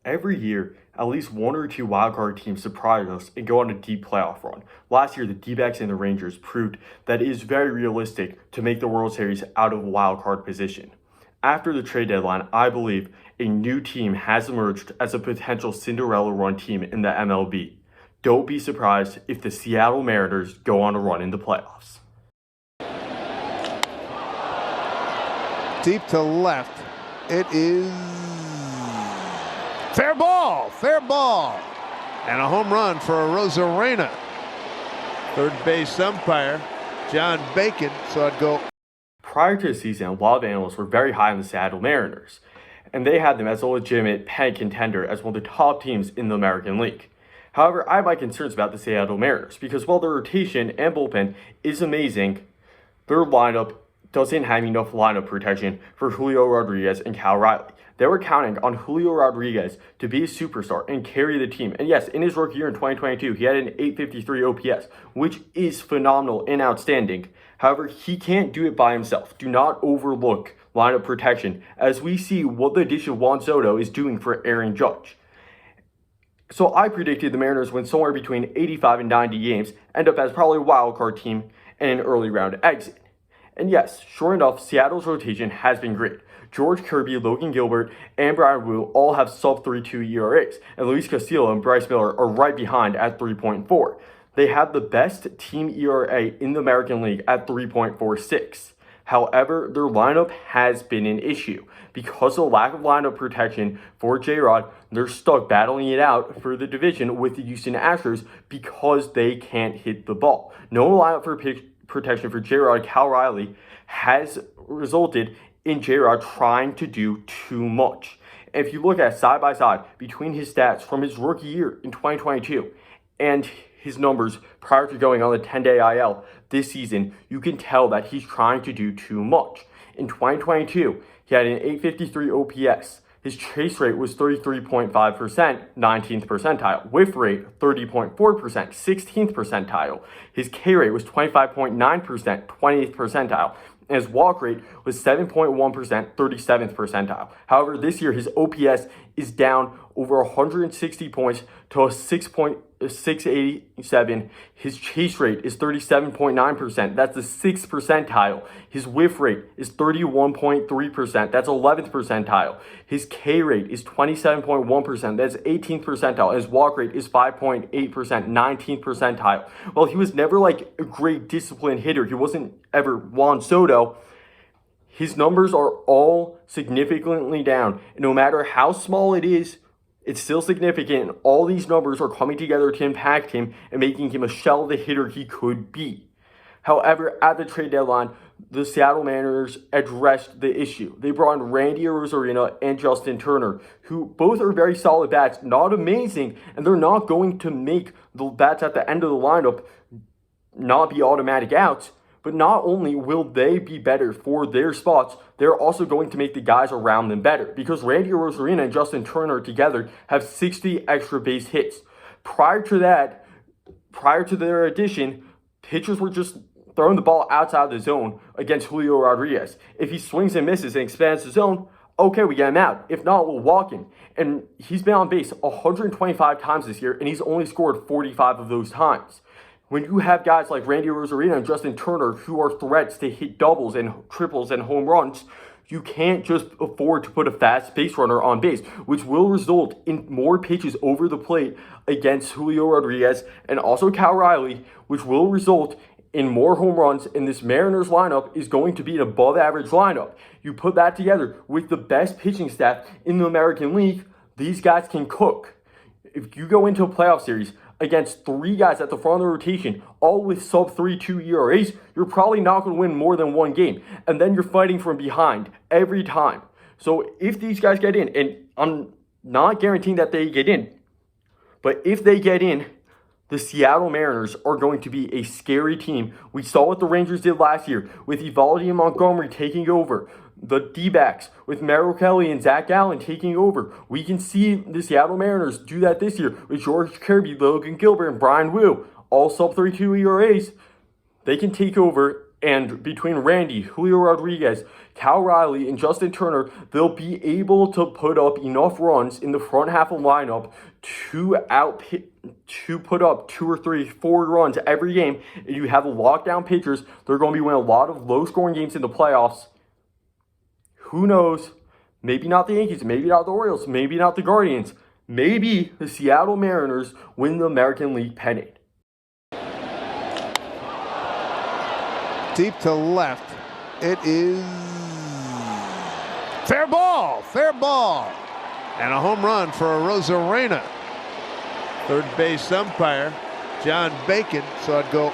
Every year, at least one or two wildcard teams surprise us and go on a deep playoff run. Last year, the D-backs and the Rangers proved that it is very realistic to make the World Series out of a wildcard position. After the trade deadline, I believe a new team has emerged as a potential Cinderella run team in the MLB. Don't be surprised if the Seattle Mariners go on a run in the playoffs. Deep to left. It is fair ball. And a home run for Rosarena. Third base umpire, John Bacon, so I'd go. Prior to the season, a lot of analysts were very high on the Seattle Mariners, and they had them as a legitimate pennant contender as one of the top teams in the American League. However, I have my concerns about the Seattle Mariners because while their rotation and bullpen is amazing, their lineup doesn't have enough lineup protection for Julio Rodriguez and Cal Riley. They were counting on Julio Rodriguez to be a superstar and carry the team. And yes, in his rookie year in 2022, he had an 853 OPS, which is phenomenal and outstanding. However, he can't do it by himself. Do not overlook lineup protection, as we see what the addition of Juan Soto is doing for Aaron Judge. So I predicted the Mariners win somewhere between 85 and 90 games, end up as probably a wild card team and an early round exit. And yes, sure enough, Seattle's rotation has been great. George Kirby, Logan Gilbert, and Brian Wu all have sub-3.2 ERAs, and Luis Castillo and Bryce Miller are right behind at 3.4. They have the best team ERA in the American League at 3.46. However, their lineup has been an issue. Because of lack of lineup protection for J-Rod, they're stuck battling it out for the division with the Houston Astros because they can't hit the ball. No lineup for protection for J-Rod, Cal Riley has resulted in J-Rod trying to do too much. If you look at side by side between his stats from his rookie year in 2022 and his numbers prior to going on the 10-day IL this season, you can tell that he's trying to do too much. In 2022, he had an 853 OPS. His chase rate was 33.5%, 19th percentile. Whiff rate, 30.4%, 16th percentile. His K rate was 25.9%, 20th percentile. And his walk rate was 7.1%, 37th percentile. However, this year his OPS is down over 160 points to a 6.687. His chase rate is 37.9%. That's the 6th percentile. His whiff rate is 31.3%. That's 11th percentile. His K rate is 27.1%. That's 18th percentile. His walk rate is 5.8%, 19th percentile. Well, he was never like a great disciplined hitter. He wasn't ever Juan Soto. His numbers are all significantly down. And no matter how small it is, it's still significant. All these numbers are coming together to impact him and making him a shell of the hitter he could be. However, at the trade deadline, the Seattle Mariners addressed the issue. They brought in Randy Arozarena and Justin Turner, who both are very solid bats, not amazing, and they're not going to make the bats at the end of the lineup not be automatic outs. But not only will they be better for their spots, they're also going to make the guys around them better. Because Randy Arozarena and Justin Turner together have 60 extra base hits. Prior to their addition, pitchers were just throwing the ball outside the zone against Julio Rodriguez. If he swings and misses and expands the zone, okay, we get him out. If not, we'll walk him. And he's been on base 125 times this year, and he's only scored 45 of those times. When you have guys like Randy Arozarena and Justin Turner who are threats to hit doubles and triples and home runs, you can't just afford to put a fast base runner on base, which will result in more pitches over the plate against Julio Rodriguez and also Cal Riley, which will result in more home runs, and this Mariners lineup is going to be an above-average lineup. You put that together with the best pitching staff in the American League, these guys can cook. If you go into a playoff series against three guys at the front of the rotation, all with sub-3.2 ERAs, you're probably not going to win more than one game. And then you're fighting from behind every time. So if these guys get in, and I'm not guaranteeing that they get in, but if they get in, the Seattle Mariners are going to be a scary team. We saw what the Rangers did last year with Eovaldi and Montgomery taking over. The D-backs with Merrill Kelly and Zach Gallen taking over. We can see the Seattle Mariners do that this year with George Kirby, Logan Gilbert, and Brian Wu, all sub-32 ERAs. They can take over And between Randy, Julio Rodriguez, Cal Riley, and Justin Turner, they'll be able to put up enough runs in the front half of the lineup to put up 2 or 3, 4 runs every game. And you have lockdown pitchers. They're going to be winning a lot of low-scoring games in the playoffs. Who knows? Maybe not the Yankees, maybe not the Orioles, maybe not the Guardians. Maybe the Seattle Mariners win the American League pennant. Deep to left. It is fair ball. And a home run for Arozarena. Third base umpire John Bacon saw it go